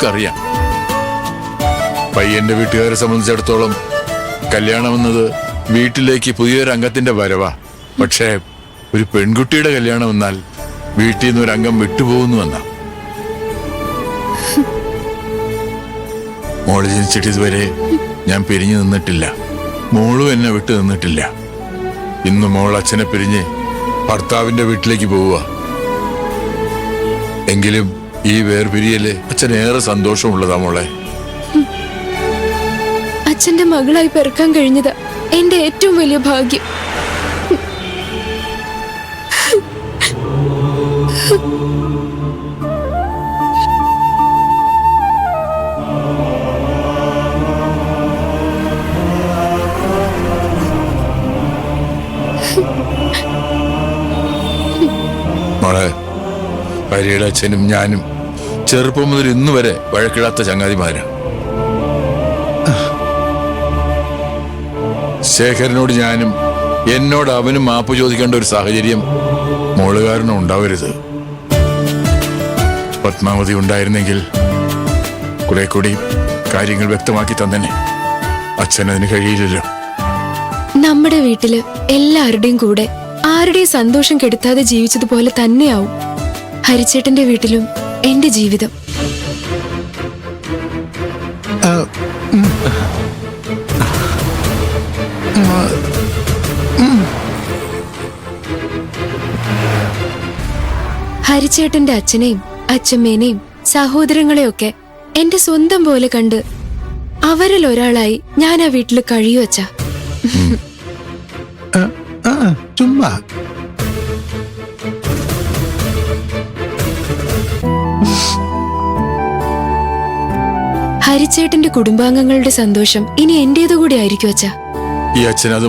ഒക്കെ അറിയാം. പയ്യന്റെ വീട്ടുകാരെ സംബന്ധിച്ചിടത്തോളം കല്യാണം എന്നത് വീട്ടിലേക്ക് പുതിയൊരു അംഗത്തിന്റെ വരവാ. പക്ഷേ ഒരു പെൺകുട്ടിയുടെ കല്യാണം എന്നാൽ വീട്ടിൽ നിന്ന് ഒരു അംഗം വിട്ടുപോകുന്നു എന്നാ. മോള് ജനിച്ചിട്ട് ഇതുവരെ ഞാൻ പിരിഞ്ഞു നിന്നിട്ടില്ല. മോളും എന്നെ വിട്ടു നിന്നിട്ടില്ല. ഇന്ന് മോൾ അച്ഛനെ പിരിഞ്ഞ് ഭർത്താവിന്റെ വീട്ടിലേക്ക് പോവുക. എങ്കിലും ഈ വേർപിരിയല് അച്ഛനേറെ സന്തോഷമുള്ളതാ മോളെ. അച്ഛന്റെ മകളായി പിറക്കാൻ കഴിഞ്ഞത് എന്റെ ഏറ്റവും വലിയ ഭാഗ്യം. മോളെ, ഭാര്യയുടെ അച്ഛനും ഞാനും ചെറുപ്പം മുതൽ ഇന്ന് വരെ വഴക്കിടാത്ത ചങ്ങാതിമാരാ. ശേഖരനോട് ഞാനും എന്നോട് അവനും മാപ്പ് ചോദിക്കേണ്ട ഒരു സാഹചര്യം മോളുകാരനും ഉണ്ടാവരുത്. പത്മാവതി ഉണ്ടായിരുന്നെങ്കിൽ കുറെ കൂടി കാര്യങ്ങൾ വ്യക്തമാക്കി തന്നെ. അച്ഛനതിന് കഴിയില്ലല്ലോ. നമ്മുടെ വീട്ടില് എല്ലാവരുടെയും കൂടെ ആരുടെയും സന്തോഷം കെടുത്താതെ ജീവിച്ചതുപോലെ തന്നെയാവും ഹരിച്ചേട്ടന്റെ വീട്ടിലും എന്റെ ജീവിതം. ഹരിച്ചേട്ടന്റെ അച്ഛനെയും അച്ഛമ്മേനെയും സഹോദരങ്ങളെയൊക്കെ എന്റെ സ്വന്തം പോലെ കണ്ട് അവരിൽ ഒരാളായി ഞാൻ ആ വീട്ടിൽ കഴിയുവച്ചാ. ചുമ്മാ ഹരിച്ചേട്ടന്റെ കുടുംബാംഗങ്ങളുടെ സന്തോഷം ഇനി എന്റേതു കൂടി ആയിരിക്കും അച്ഛാ. ഈ അച്ഛനത്